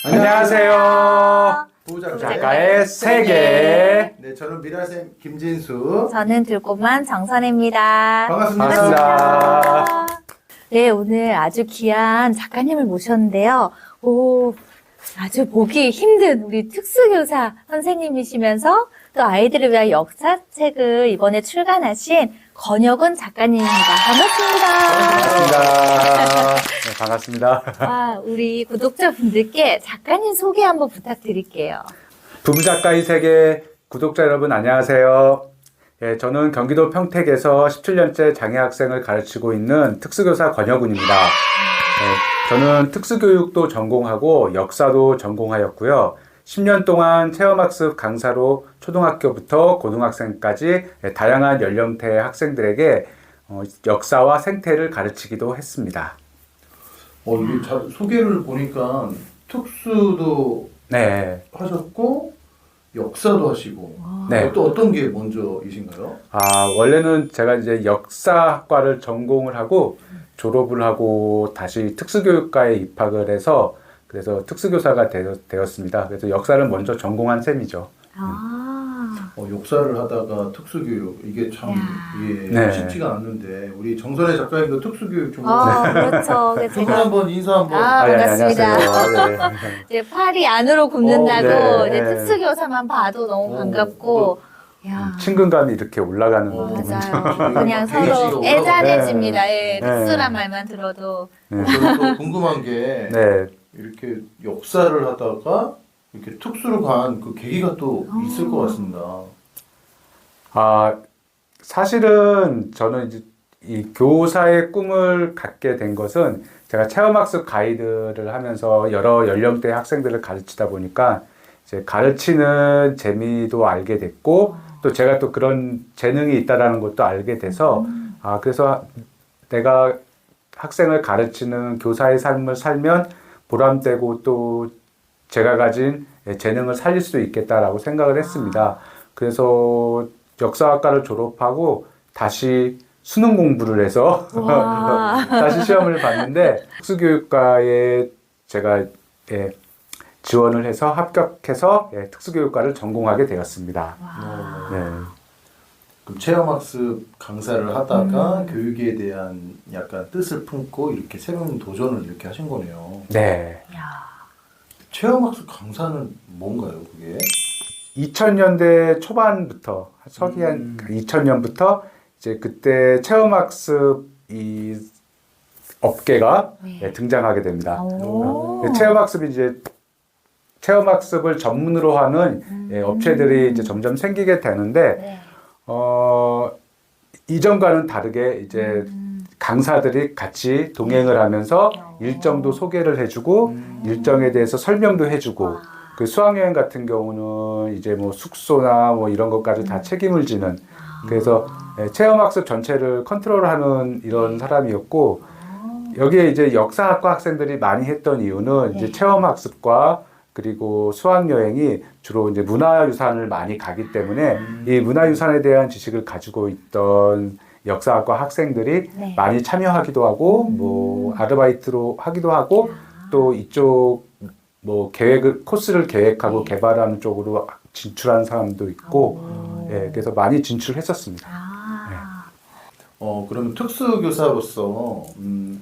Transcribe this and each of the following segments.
안녕하세요. 부작가의 세계. 네, 저는 미라쌤 김진수. 저는 들꽃만 정선혜입니다. 반갑습니다. 네, 오늘 아주 귀한 작가님을 모셨는데요. 아주 보기 힘든 우리 특수교사 선생님이시면서 또 아이들을 위한 역사책을 이번에 출간하신 권혁은 작가님입니다. 반갑습니다. 반갑습니다. 네, 반갑습니다. 우리 구독자분들께 작가님 소개 한번 부탁드릴게요. 부부작가의 세계 구독자 여러분 안녕하세요. 예, 저는 경기도 평택에서 17년째 장애학생을 가르치고 있는 특수교사 권혁은입니다. 저는 특수교육도 전공하고 역사도 전공하였고요. 10년 동안 체험학습 강사로 초등학교부터 고등학생까지 다양한 연령대의 학생들에게 역사와 생태를 가르치기도 했습니다. 이게 소개를 보니까 특수도 네. 하셨고 역사도 하시고 네. 또 어떤 게 먼저이신가요? 원래는 제가 이제 역사학과를 전공을 하고 졸업을 하고 다시 특수교육과에 입학을 해서 그래서 특수교사가 되었습니다. 그래서 역사를 먼저 전공한 셈이죠. 역사를 하다가 특수교육 이게 참 이게 네. 쉽지가 않는데 우리 정선혜 작가님도 특수교육 전공. 그렇죠. 두 분 한번 인사 한번. 반갑습니다. 안녕하세요. 네. 이제 팔이 안으로 굽는다고 네. 이제 특수교사만 봐도 너무 반갑고. 친근감이 이렇게 올라가는 맞아요. 그냥 데미지가 서로 올라가고. 애잔해집니다. 예, 네. 특수란 말만 들어도. 저는 또 궁금한 게 네. 이렇게 역사를 하다가 이렇게 특수로 간 그 계기가 또 있을 것 같습니다. 사실은 저는 이제 이 교사의 꿈을 갖게 된 것은 제가 체험학습 가이드를 하면서 여러 연령대의 학생들을 가르치다 보니까 이제 가르치는 재미도 알게 됐고 또 제가 또 그런 재능이 있다라는 것도 알게 돼서 그래서 내가 학생을 가르치는 교사의 삶을 살면 보람되고 또 제가 가진 재능을 살릴 수 있겠다라고 생각을 했습니다. 그래서 역사학과를 졸업하고 다시 수능 공부를 해서 다시 시험을 봤는데 특수교육과에 제가 지원을 해서 합격해서 특수교육과를 전공하게 되었습니다. 네. 그럼 체험학습 강사를 하다가 교육에 대한 약간 뜻을 품고 이렇게 새로운 도전을 이렇게 하신 거네요. 네. 체험학습 강사는 뭔가요, 그게? 2000년대 초반부터 서기 한 2000년부터 이제 그때 체험학습 이 업계가 등장하게 됩니다. 체험학습이 이제 체험학습을 전문으로 하는 업체들이 이제 점점 생기게 되는데 이전과는 다르게 이제 강사들이 같이 동행을 하면서 일정도 소개를 해주고 일정에 대해서 설명도 해주고 그 수학여행 같은 경우는 이제 뭐 숙소나 뭐 이런 것까지 다 책임을 지는 그래서 체험학습 전체를 컨트롤하는 이런 사람이었고 여기에 이제 역사학과 학생들이 많이 했던 이유는 이제 체험학습과 그리고 수학여행이 주로 이제 문화유산을 많이 가기 때문에 이 문화유산에 대한 지식을 가지고 있던 역사학과 학생들이 많이 참여하기도 하고 뭐 아르바이트로 하기도 하고 또 이쪽 뭐 코스를 계획하고 개발하는 쪽으로 진출한 사람도 있고 그래서 많이 진출했었습니다. 그러면 특수교사로서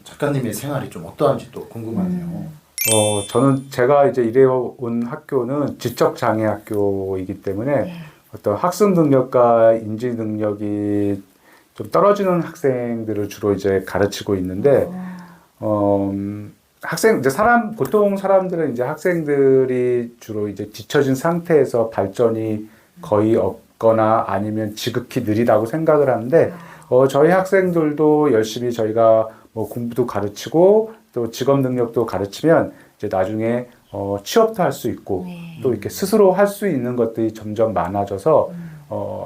작가님의 생활이 좀 어떠한지 또 궁금하네요. 저는 제가 이제 일해온 학교는 지적장애학교이기 때문에 어떤 학습 능력과 인지 능력이 좀 떨어지는 학생들을 주로 이제 가르치고 있는데, 보통 사람들은 이제 학생들이 주로 이제 뒤처진 상태에서 발전이 거의 없거나 아니면 지극히 느리다고 생각을 하는데, 저희 학생들도 열심히 저희가 뭐 공부도 가르치고 또 직업 능력도 가르치면 이제 나중에 취업도 할 수 있고 또 이렇게 스스로 할 수 있는 것들이 점점 많아져서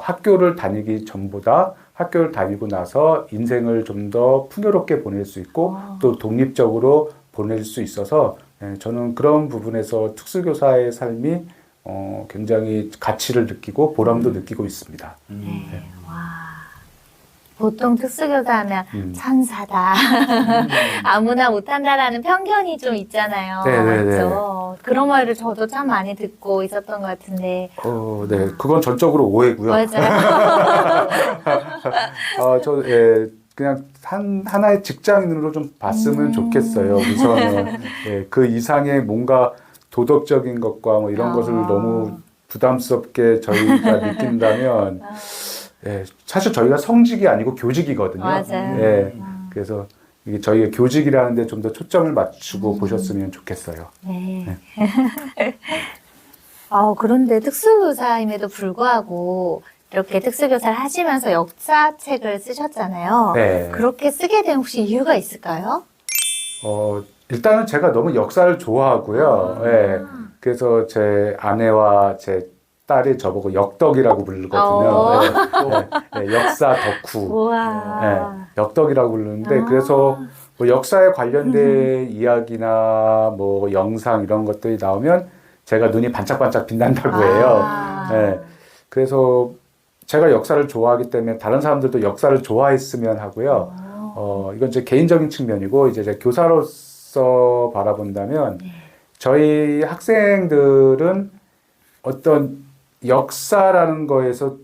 학교를 다니기 전보다 학교를 다니고 나서 인생을 좀 더 풍요롭게 보낼 수 있고 또 독립적으로 보낼 수 있어서 저는 그런 부분에서 특수교사의 삶이 굉장히 가치를 느끼고 보람도 느끼고 있습니다. 보통 특수교사 하면 천사다. 아무나 못한다라는 편견이 좀 있잖아요. 네네네. 그렇죠? 그런 말을 저도 참 많이 듣고 있었던 것 같은데. 네, 그건 전적으로 오해고요. 맞아요. 그냥 하나의 직장인으로 좀 봤으면 좋겠어요. 우선은 그 이상의 뭔가 도덕적인 것과 뭐 이런 것을 너무 부담스럽게 저희가 느낀다면, 사실 저희가 성직이 아니고 교직이거든요. 맞아요. 그래서 이게 저희의 교직이라는데 좀 더 초점을 맞추고 보셨으면 좋겠어요. 네. 그런데 특수교사임에도 불구하고 이렇게 특수교사를 하시면서 역사책을 쓰셨잖아요. 네. 그렇게 쓰게 된 혹시 이유가 있을까요? 일단은 제가 너무 역사를 좋아하고요. 그래서 제 아내와 제 딸이 저보고 역덕이라고 부르거든요. 역사 덕후. 우와. 역덕이라고 부르는데 그래서 뭐 역사에 관련된 이야기나 뭐 영상 이런 것들이 나오면 제가 눈이 반짝반짝 빛난다고 해요. 그래서 제가 역사를 좋아하기 때문에 다른 사람들도 역사를 좋아했으면 하고요. 이건 제 개인적인 측면이고 이제 제가 교사로서 바라본다면 저희 학생들은 어떤 역사라는 거에서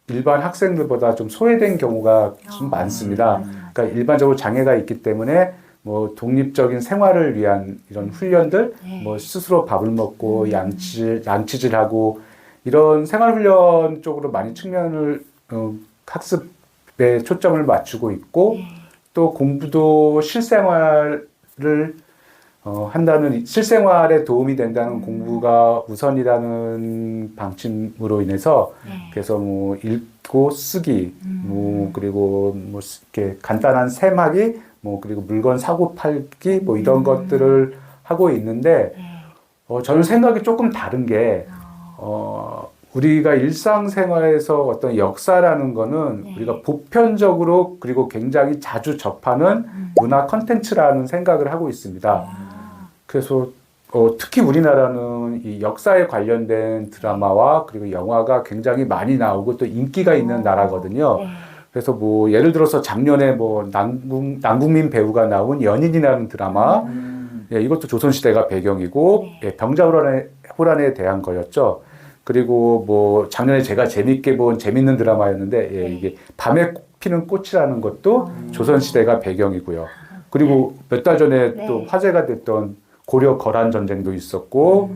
일반 학생들보다 좀 소외된 경우가 좀 많습니다. 그러니까 일반적으로 장애가 있기 때문에 뭐 독립적인 생활을 위한 이런 훈련들, 뭐 스스로 밥을 먹고 양치질하고 이런 생활훈련 쪽으로 많이 측면을 학습에 초점을 맞추고 있고 또 공부도 실생활을 한다는 실생활에 도움이 된다는 공부가 우선이라는 방침으로 인해서 그래서 뭐 읽고 쓰기 뭐 그리고 뭐 이렇게 간단한 셈하기 뭐 그리고 물건 사고 팔기 뭐 이런 것들을 하고 있는데 저는 생각이 조금 다른 게 우리가 일상생활에서 어떤 역사라는 거는 우리가 보편적으로 그리고 굉장히 자주 접하는 문화 컨텐츠라는 생각을 하고 있습니다. 그래서 특히 우리나라는 이 역사에 관련된 드라마와 그리고 영화가 굉장히 많이 나오고 또 인기가 있는 나라거든요. 그래서 뭐 예를 들어서 작년에 뭐 남국민 배우가 나온 연인이라는 드라마, 이것도 조선시대가 배경이고 병자호란에 대한 거였죠. 그리고 뭐 작년에 제가 재밌게 본 재밌는 드라마였는데 이게 밤에 피는 꽃이라는 것도 조선시대가 배경이고요. 그리고 몇 달 전에 또 화제가 됐던 고려 거란 전쟁도 있었고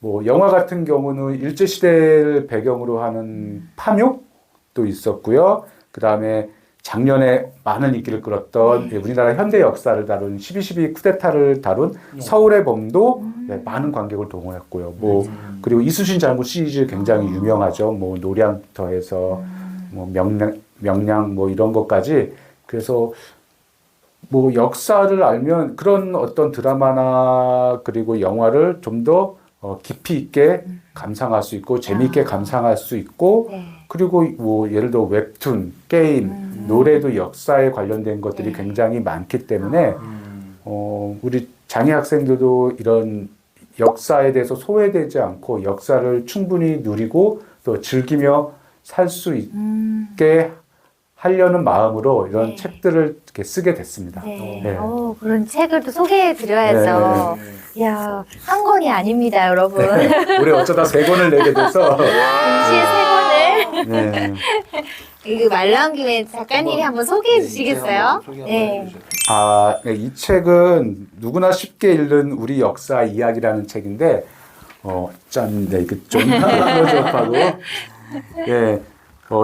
뭐 영화 같은 경우는 일제시대를 배경으로 하는 파묘도 있었고요. 그 다음에 작년에 많은 인기를 끌었던 우리나라 현대 역사를 다룬 12.12 쿠데타를 다룬 서울의 범도 많은 관객을 동원했고요. 뭐 그리고 이순신 장군 시리즈 굉장히 유명하죠. 뭐 노량부터 해서 뭐 명량 뭐 이런 것까지. 그래서 뭐 역사를 알면 그런 어떤 드라마나 그리고 영화를 좀 더 깊이 있게 감상할 수 있고 재미있게 감상할 수 있고 그리고 뭐 예를 들어 웹툰, 게임, 노래도 역사에 관련된 것들이 굉장히 많기 때문에 우리 장애 학생들도 이런 역사에 대해서 소외되지 않고 역사를 충분히 누리고 또 즐기며 살 수 있게 하려는 마음으로 이런 책들을 이렇게 쓰게 됐습니다. 그런 책을 또 소개해 드려야죠. 이야, 한 권이 아닙니다, 여러분. 우리 어쩌다 3권을 내게 돼서 동시에 3권을. 이거 말 나온 김에 작가님이 한번 소개해 주시겠어요? 이 책은 누구나 쉽게 읽는 우리 역사 이야기라는 책인데, 이게 좀 클로즈업하고,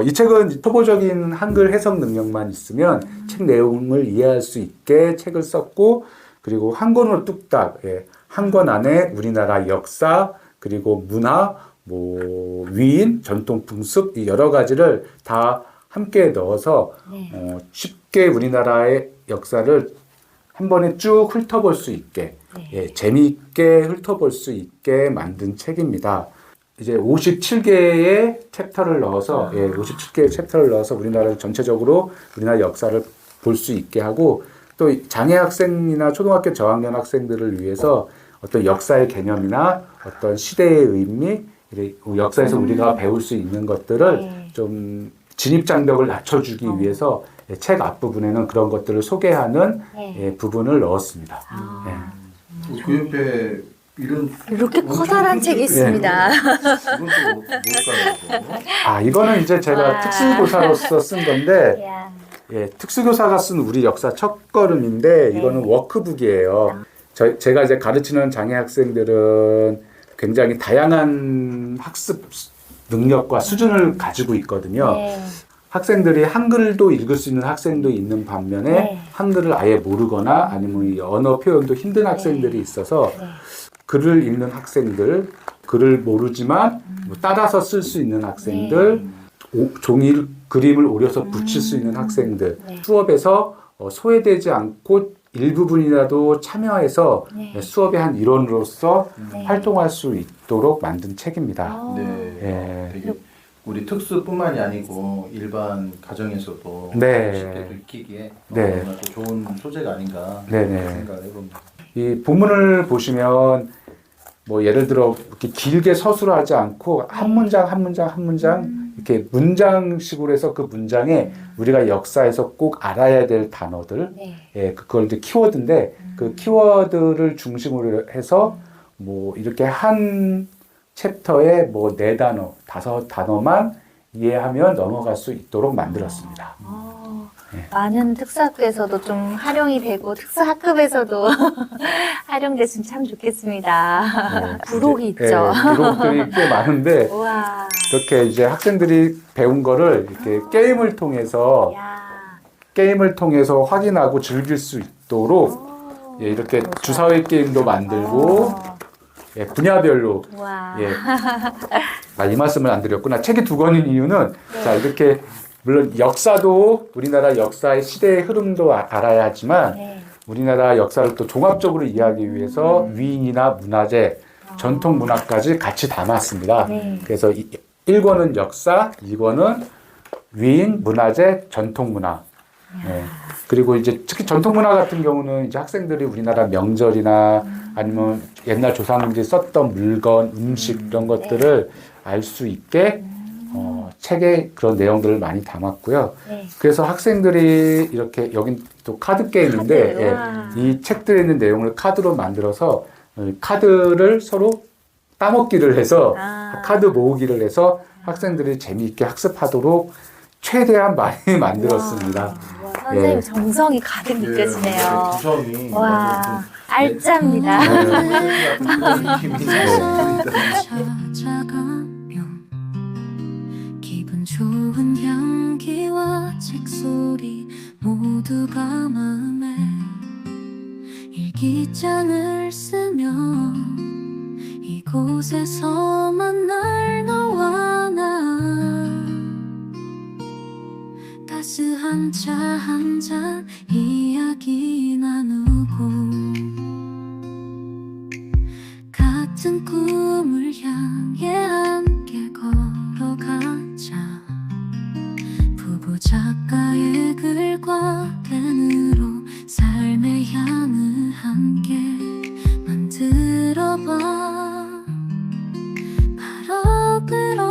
이 책은 초보적인 한글 해석 능력만 있으면 책 내용을 이해할 수 있게 책을 썼고, 그리고 한 권으로 뚝딱, 한 권 안에 우리나라 역사, 그리고 문화, 뭐, 위인, 전통 풍습, 이 여러 가지를 다 함께 넣어서 쉽게 우리나라의 역사를 한 번에 쭉 훑어볼 수 있게, 재미있게 훑어볼 수 있게 만든 책입니다. 이제 57개의 챕터를 넣어서, 57개의 챕터를 넣어서 우리나라 전체적으로 우리나라 역사를 볼 수 있게 하고, 또 장애 학생이나 초등학교 저학년 학생들을 위해서 어떤 역사의 개념이나 어떤 시대의 의미, 역사에서 우리가 배울 수 있는 것들을 좀 진입장벽을 낮춰주기 위해서 책 앞부분에는 그런 것들을 소개하는 부분을 넣었습니다. 그 옆에 이런 이렇게 커다란 책이 있습니다. 이건 또 뭘까요? 아, 이거는 이제 제가 와. 특수교사로서 쓴 건데, 이야. 예, 특수교사가 쓴 우리 역사 첫걸음인데, 네. 이거는 워크북이에요. 제가 이제 가르치는 장애 학생들은 굉장히 다양한 학습 능력과 수준을 가지고 있거든요. 네. 학생들이 한글도 읽을 수 있는 학생도 있는 반면에 네. 한글을 아예 모르거나 아니면 이 언어 표현도 힘든 학생들이 있어서 네. 글을 읽는 학생들, 글을 모르지만 뭐 따라서 쓸 수 있는 학생들, 종이 그림을 오려서 붙일 수 있는 학생들, 네. 수업에서 소외되지 않고 일부분이라도 참여해서 네. 수업의 한 일원으로서 네. 활동할 수 있도록 만든 책입니다. 어. 네. 예. 되게 우리 특수뿐만이 아니고 일반 가정에서도 네. 쉽게 읽기에 네. 정말 또 좋은 소재가 아닌가 네네. 생각을 해봅니다. 이 본문을 보시면 뭐 예를 들어 이렇게 길게 서술하지 않고 한 문장 한 문장 한 문장 이렇게 문장식으로 해서 그 문장에 우리가 역사에서 꼭 알아야 될 단어들, 네. 예, 그걸 이제 키워드인데 그 키워드를 중심으로 해서 뭐 이렇게 한 챕터에 뭐 4단어, 5단어만 이해하면 넘어갈 수 있도록 만들었습니다. 네. 많은 특수학교에서도 좀 활용이 되고 특수학급에서도 활용됐으면 참 좋겠습니다. 네, 부록이 이제, 있죠. 예, 부록들이 꽤 많은데 우와. 이렇게 이제 학생들이 배운 거를 이렇게 게임을 통해서 확인하고 즐길 수 있도록 예, 이렇게 주사위 게임도 만들고 예, 분야별로 우와. 예. 아, 이 말씀을 안 드렸구나. 책이 2권인 이유는 자, 이렇게 물론 역사도 우리나라 역사의 시대의 흐름도 알아야 하지만 네. 우리나라 역사를 또 종합적으로 이해하기 위해서 위인이나 문화재, 전통 문화까지 같이 담았습니다. 네. 그래서 1권은 역사, 2권은 위인, 문화재, 전통 문화. 네. 그리고 이제 특히 전통 문화 같은 경우는 이제 학생들이 우리나라 명절이나 아니면 옛날 조상님들이 썼던 물건, 음식 이런 것들을 알 수 있게 책에 그런 내용들을 많이 담았고요. 네. 그래서 학생들이 이렇게 여긴 또 카드 게임인데 카드, 예, 와. 이 책들에 있는 내용을 카드로 만들어서 카드를 서로 따먹기를 해서 카드 모으기를 해서 학생들이 재미있게 학습하도록 최대한 많이 만들었습니다. 와, 선생님 예. 정성이 가득 느껴지네요. 구성이 와, 알짜입니다. 찾아가면 기분 좋은 향기와 책소리 모두가 마음에 일기장을 쓰면 이곳에서 만날 너와 나 따스한 차 한 잔 이야기 나누고 같은 꿈을 향해 함께 걸어가자 부부 작가의 글과 펜으로 삶의 향을 함께 만들어봐 바로 그런